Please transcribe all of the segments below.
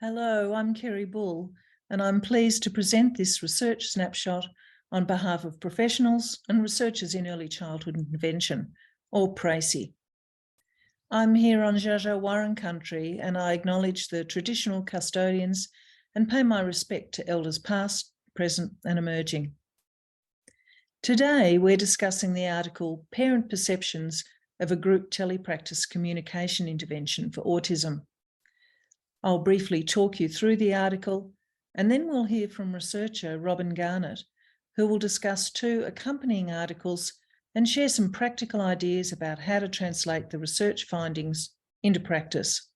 Hello, I'm Kerry Bull, and I'm pleased to present this research snapshot on behalf of professionals and researchers in early childhood intervention, or PRECI. I'm here on Dja country, and I acknowledge the traditional custodians and pay my respect to elders past, present, and emerging. Today, we're discussing the article Parent Perceptions of a Group Telepractice Communication Intervention for Autism. I'll briefly talk you through the article, and then we'll hear from researcher Robin Garnett, who will discuss two accompanying articles and share some practical ideas about how to translate the research findings into practice.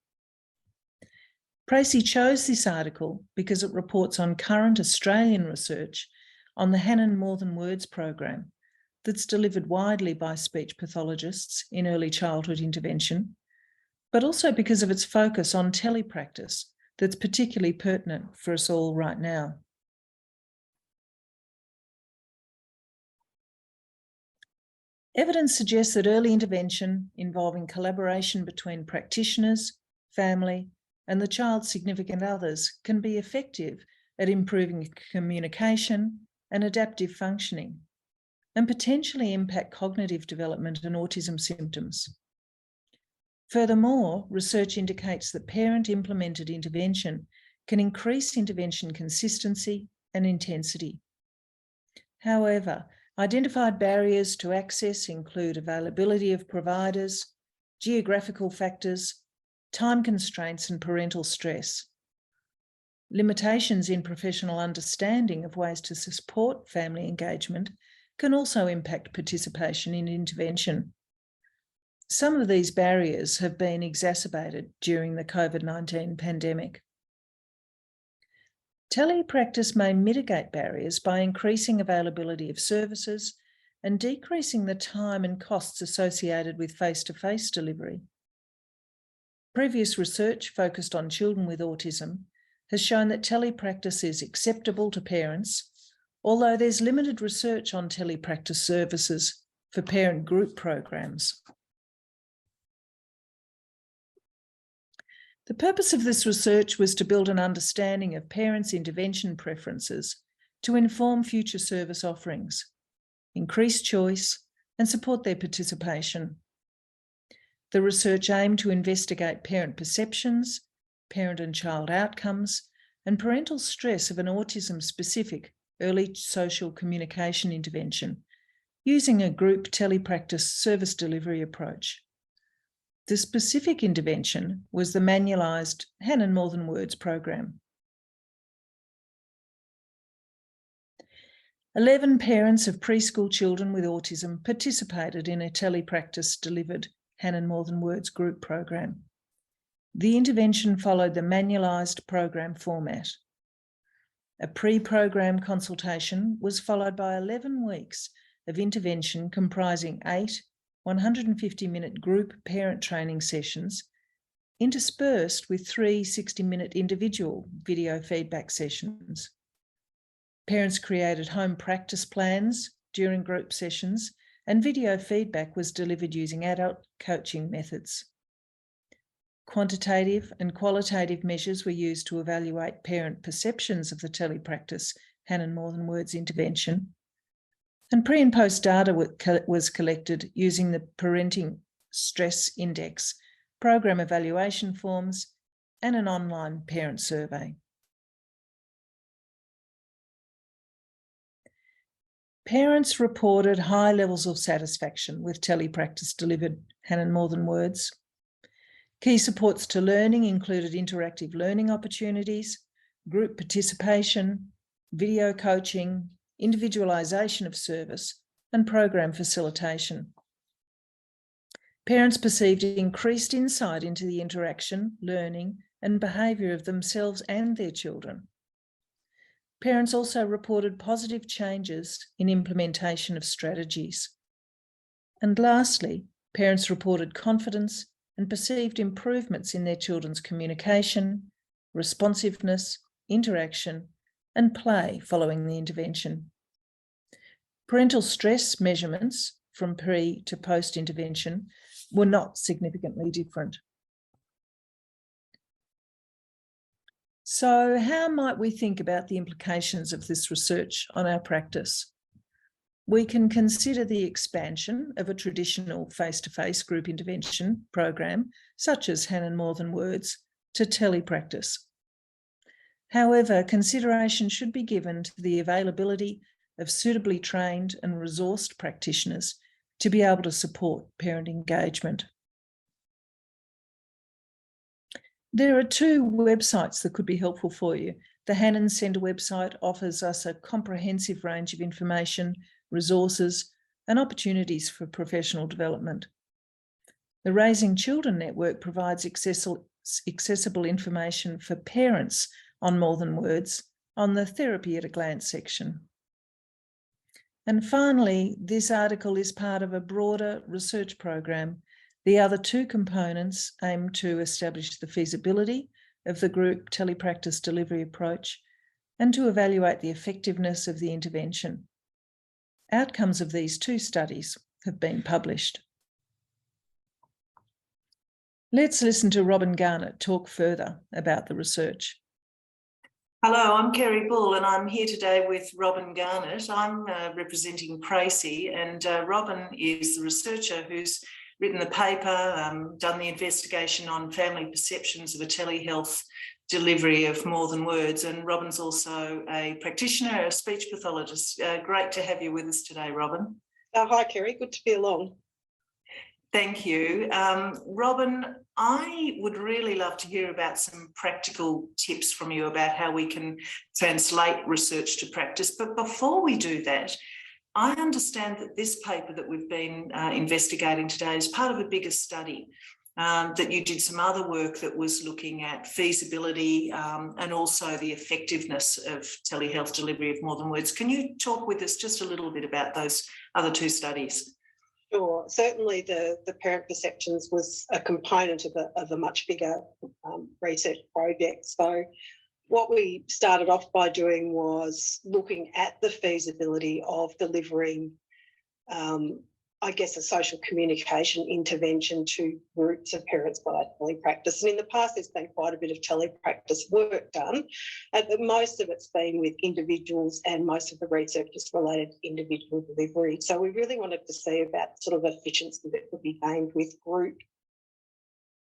PRECI chose this article because it reports on current Australian research on the Hanon More Than Words program that's delivered widely by speech pathologists in early childhood intervention, but also because of its focus on telepractice that's particularly pertinent for us all right now. Evidence suggests that early intervention involving collaboration between practitioners, family, and the child's significant others can be effective at improving communication and adaptive functioning, and potentially impact cognitive development and autism symptoms. Furthermore, research indicates that parent-implemented intervention can increase intervention consistency and intensity. However, identified barriers to access include availability of providers, geographical factors, time constraints, and parental stress. Limitations in professional understanding of ways to support family engagement can also impact participation in intervention. Some of these barriers have been exacerbated during the COVID-19 pandemic. Telepractice may mitigate barriers by increasing availability of services and decreasing the time and costs associated with face-to-face delivery. Previous research focused on children with autism has shown that telepractice is acceptable to parents, although there's limited research on telepractice services for parent group programs. The purpose of this research was to build an understanding of parents' intervention preferences to inform future service offerings, increase choice, and support their participation. The research aimed to investigate parent perceptions, parent and child outcomes, and parental stress of an autism-specific early social communication intervention using a group telepractice service delivery approach. The specific intervention was the manualised Hanon More Than Words program. 11 parents of preschool children with autism participated in a telepractice delivered Hanon More Than Words group program. The intervention followed the manualised program format. A pre-program consultation was followed by 11 weeks of intervention comprising 8 150-minute group parent training sessions, interspersed with 3 60-minute individual video feedback sessions. Parents created home practice plans during group sessions, and video feedback was delivered using adult coaching methods. Quantitative and qualitative measures were used to evaluate parent perceptions of the telepractice Hanon More Than Words intervention. And pre and post data was collected using the Parenting Stress Index, program evaluation forms, and an online parent survey. Parents reported high levels of satisfaction with telepractice delivered Hanon More Than Words. Key supports to learning included interactive learning opportunities, group participation, video coaching, individualisation of service, and program facilitation. Parents perceived increased insight into the interaction, learning, and behaviour of themselves and their children. Parents also reported positive changes in implementation of strategies. And lastly, parents reported confidence and perceived improvements in their children's communication, responsiveness, interaction, and play following the intervention. Parental stress measurements from pre to post intervention were not significantly different. So how might we think about the implications of this research on our practice? We can consider the expansion of a traditional face-to-face group intervention program, such as Hannah More Than Words, to telepractice. However, consideration should be given to the availability of suitably trained and resourced practitioners to be able to support parent engagement. There are two websites that could be helpful for you. The Hannon Centre website offers us a comprehensive range of information, resources, and opportunities for professional development. The Raising Children Network provides accessible information for parents on More Than Words on the Therapy at a Glance section. And finally, this article is part of a broader research program. The other two components aim to establish the feasibility of the group telepractice delivery approach and to evaluate the effectiveness of the intervention. Outcomes of these two studies have been published. Let's listen to Robin Garnett talk further about the research. Hello, I'm Kerry Bull and I'm here today with Robin Garnett. I'm representing PRECI, and Robin is the researcher who's written the paper, done the investigation on family perceptions of a telehealth delivery of More Than Words, and Robin's also a practitioner, a speech pathologist. Great to have you with us today, Robin. Hi, Kerry. Good to be along. Thank you. Robin, I would really love to hear about some practical tips from you about how we can translate research to practice. But before we do that, I understand that this paper that we've been investigating today is part of a bigger study, that you did some other work that was looking at feasibility and also the effectiveness of telehealth delivery of More Than Words. Can you talk with us just a little bit about those other two studies? Sure. Certainly the parent perceptions was a component of a much bigger research project. So what we started off by doing was looking at the feasibility of delivering, I guess, a social communication intervention to groups of parents by telepractice. And in the past, there's been quite a bit of telepractice work done, but most of it's been with individuals, and most of the research is related to individual delivery. So we really wanted to see about sort of efficiency that could be gained with group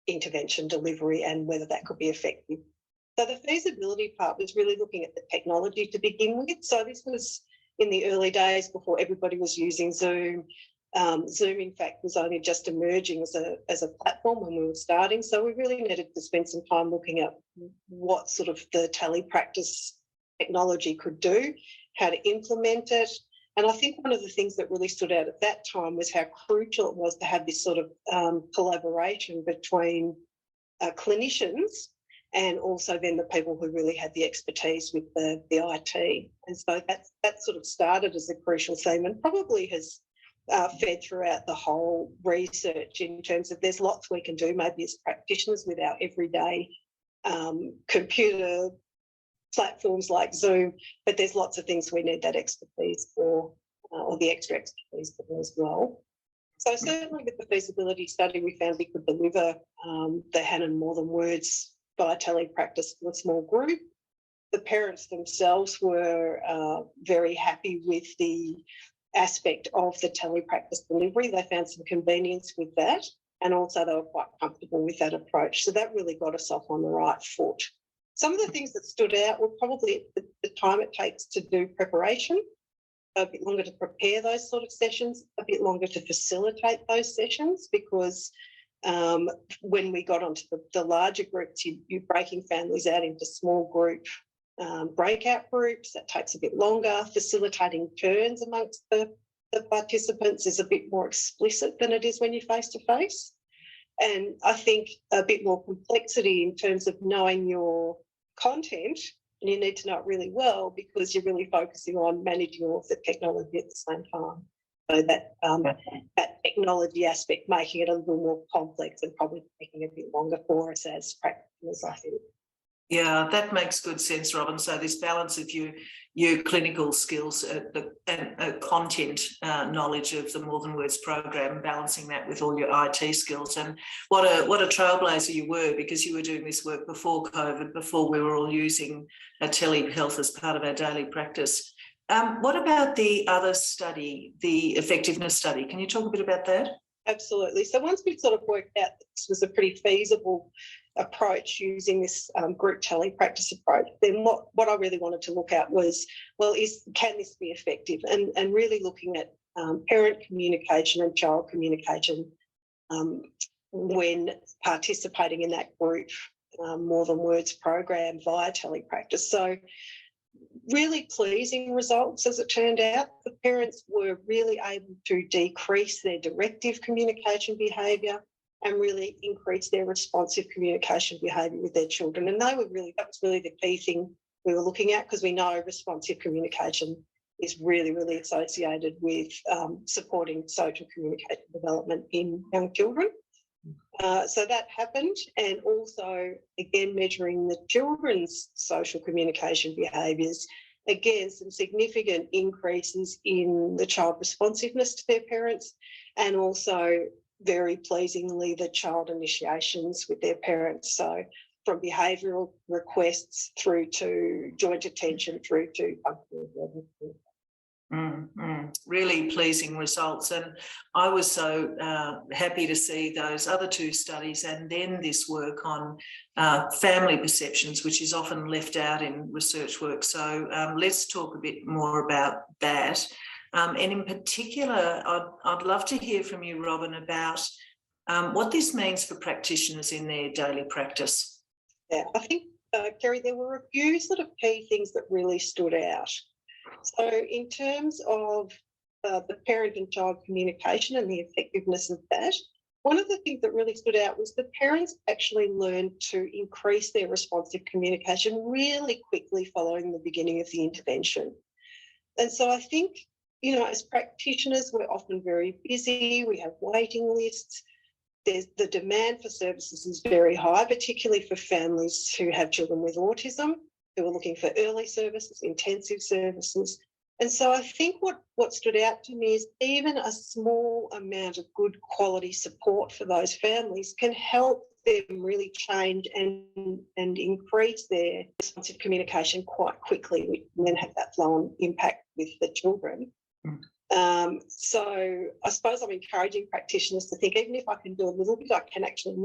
intervention delivery and whether that could be effective. So the feasibility part was really looking at the technology to begin with. So this was in the early days before everybody was using Zoom. Zoom, in fact, was only just emerging as a platform when we were starting. So we really needed to spend some time looking at what sort of the telepractice technology could do, how to implement it. And I think one of the things that really stood out at that time was how crucial it was to have this sort of collaboration between clinicians and also then the people who really had the expertise with the IT. And so that sort of started as a crucial theme and probably has fed throughout the whole research in terms of there's lots we can do maybe as practitioners with our everyday computer platforms like Zoom, but there's lots of things we need that expertise for, or the extra expertise for as well. So certainly with the feasibility study, we found we could deliver the Hannah More Than Words by telepractice to a small group. The parents themselves were very happy with the aspect of the telepractice delivery. They found some convenience with that, and also they were quite comfortable with that approach. So that really got us off on the right foot. Some of the things that stood out were probably the time it takes to do preparation, a bit longer to prepare those sort of sessions, a bit longer to facilitate those sessions, because when we got onto the larger groups, you're breaking families out into small group breakout groups. That takes a bit longer. Facilitating turns amongst the participants is a bit more explicit than it is when you're face-to-face. And I think a bit more complexity in terms of knowing your content, and you need to know it really well because you're really focusing on managing all of the technology at the same time. So that technology aspect making it a little more complex and probably taking a bit longer for us as practitioners, I think. Yeah, that makes good sense, Robin. So this balance of your clinical skills and content knowledge of the More Than Words program, balancing that with all your IT skills. And what a trailblazer you were, because you were doing this work before COVID, before we were all using telehealth as part of our daily practice. What about the other study, the effectiveness study? Can you talk a bit about that? Absolutely. So once we sort of worked out that this was a pretty feasible approach using this group telepractice approach, then what I really wanted to look at was, well, can this be effective? And really looking at parent communication and child communication when participating in that group More Than Words program via telepractice. So really pleasing results, as it turned out. The parents were really able to decrease their directive communication behaviour and really increase their responsive communication behaviour with their children. And that was really the key thing we were looking at, because we know responsive communication is really, really associated with supporting social communication development in young children. So that happened, and also, again, measuring the children's social communication behaviours, again, some significant increases in the child responsiveness to their parents, and also, very pleasingly, the child initiations with their parents. So from behavioural requests through to joint attention through to functional. Really pleasing results, and I was so happy to see those other two studies and then this work on family perceptions, which is often left out in research work. So let's talk a bit more about that, and in particular I'd love to hear from you, Robin, about what this means for practitioners in their daily practice. Yeah, I think, Kerry, there were a few sort of key things that really stood out. So in terms of the parent and child communication and the effectiveness of that, one of the things that really stood out was the parents actually learned to increase their responsive communication really quickly following the beginning of the intervention. And so I think, as practitioners, we're often very busy, we have waiting lists. The demand for services is very high, particularly for families who have children with autism, who are looking for early services, intensive services. And so I think what stood out to me is even a small amount of good quality support for those families can help them really change and increase their responsive communication quite quickly, and then have that flow-on impact with the children. So I suppose I'm encouraging practitioners to think, even if I can do a little bit, I can actually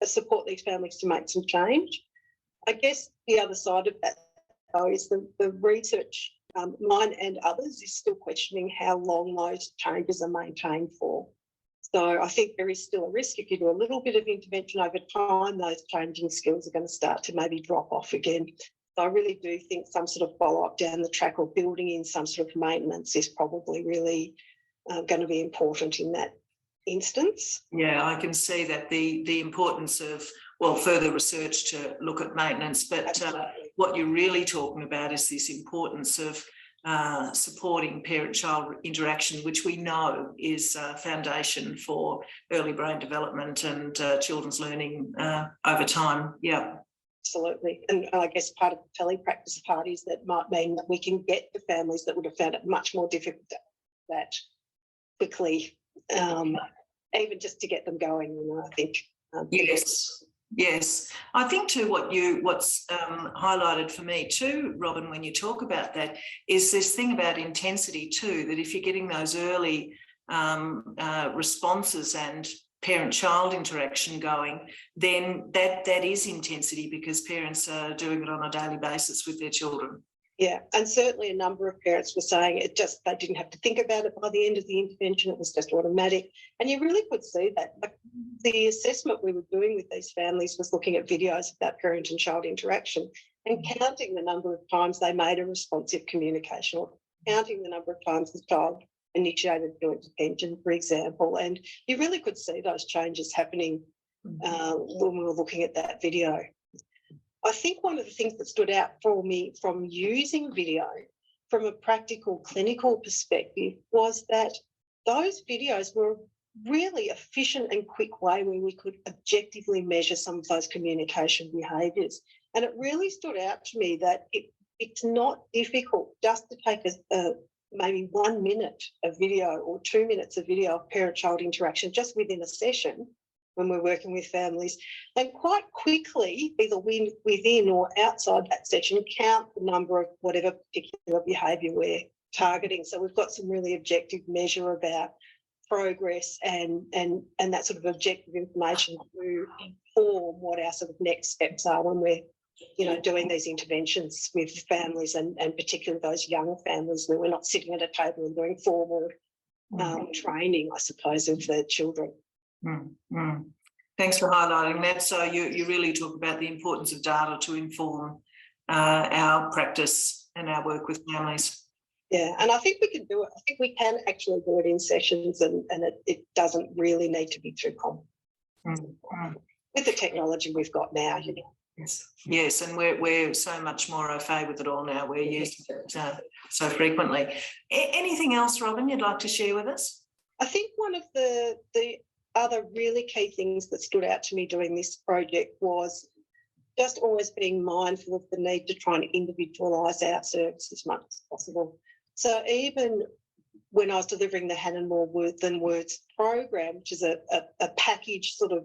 support these families to make some change. I guess the other side of that, though, is the research, mine and others, is still questioning how long those changes are maintained for. So I think there is still a risk if you do a little bit of intervention over time, those changing skills are going to start to maybe drop off again. So I really do think some sort of follow-up down the track or building in some sort of maintenance is probably really going to be important in that instance. Yeah, I can see that the importance of, well, further research to look at maintenance, but what you're really talking about is this importance of supporting parent-child interaction, which we know is a foundation for early brain development and children's learning over time. Yeah. Absolutely. And I guess part of the telepractice parties, that might mean that we can get the families that would have found it much more difficult that quickly, even just to get them going, I think. Yes. I think too what's highlighted for me too, Robin, when you talk about that, is this thing about intensity too, that if you're getting those early responses and parent-child interaction going, then that is intensity, because parents are doing it on a daily basis with their children. Yeah, and certainly a number of parents were saying they didn't have to think about it by the end of the intervention, it was just automatic. And you really could see that. Like, the assessment we were doing with these families was looking at videos of that parent and child interaction and counting the number of times they made a responsive communication, or counting the number of times the child initiated joint attention, for example. And you really could see those changes happening when we were looking at that video. I think one of the things that stood out for me from using video from a practical clinical perspective was that those videos were really efficient and quick way where we could objectively measure some of those communication behaviours. And it really stood out to me that it's not difficult just to take maybe 1 minute of video or 2 minutes of video of parent-child interaction just within a session when we're working with families, and quite quickly, either within or outside that session, count the number of whatever particular behaviour we're targeting. So we've got some really objective measure about progress and that sort of objective information to inform what our sort of next steps are when we're doing these interventions with families, and particularly those young families where we're not sitting at a table and doing formal training, I suppose, of the children. Thanks for highlighting that. So you really talk about the importance of data to inform our practice and our work with families. Yeah, and I think we can do it. I think we can actually do it in sessions, and it doesn't really need to be too common. With the technology we've got now, Yes, and we're so much more au fait with it all now. We're using it so frequently. Anything else, Robin, you'd like to share with us? I think one of the other really key things that stood out to me doing this project was just always being mindful of the need to try and individualise our service as much as possible. So even when I was delivering the Hannah More Than Words program, which is a package sort of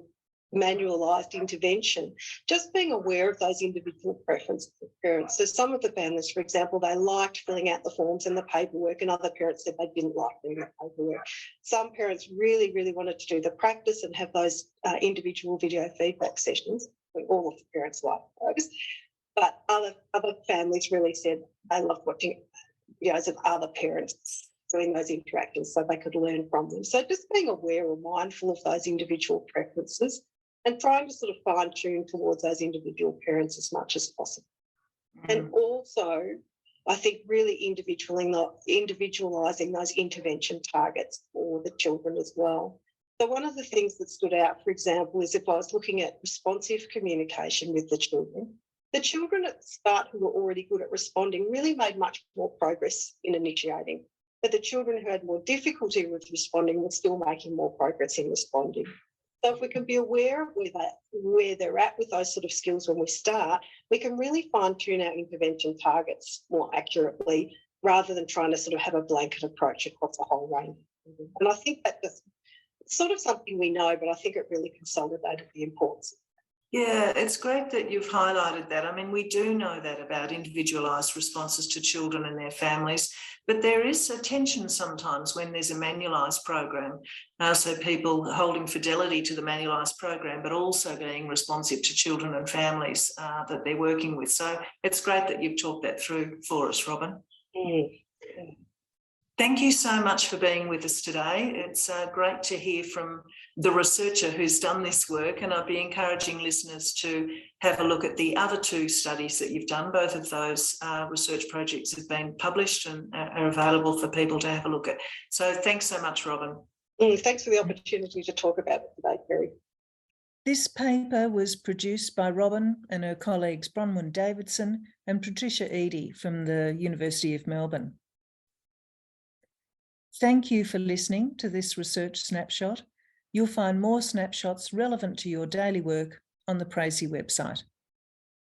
manualised intervention, just being aware of those individual preferences of parents. So some of the families, for example, they liked filling out the forms and the paperwork, and other parents said they didn't like doing the paperwork. Some parents really, really wanted to do the practice and have those individual video feedback sessions. All of the parents liked those. But other families really said they loved watching videos of other parents doing those interactions so they could learn from them. So just being aware or mindful of those individual preferences and trying to sort of fine-tune towards those individual parents as much as possible. And also, I think really individualising those intervention targets for the children as well. So one of the things that stood out, for example, is if I was looking at responsive communication with the children at the start who were already good at responding really made much more progress in initiating. But the children who had more difficulty with responding were still making more progress in responding. So if we can be aware of where they're at with those sort of skills when we start, we can really fine-tune our intervention targets more accurately rather than trying to sort of have a blanket approach across a whole range. And I think that it's sort of something we know, but I think it really consolidated the importance. Yeah, it's great that you've highlighted that. I mean, we do know that about individualised responses to children and their families, but there is a tension sometimes when there's a manualised program. So people holding fidelity to the manualised program, but also being responsive to children and families that they're working with. So it's great that you've talked that through for us, Robin. Thank you so much for being with us today. It's great to hear from the researcher who's done this work, and I'll be encouraging listeners to have a look at the other two studies that you've done. Both of those research projects have been published and are available for people to have a look at. So thanks so much, Robin. Thanks for the opportunity to talk about it today, Kerry. This paper was produced by Robin and her colleagues Bronwyn Davidson and Patricia Eadie from the University of Melbourne. Thank you for listening to this research snapshot. You'll find more snapshots relevant to your daily work on the PRECI website.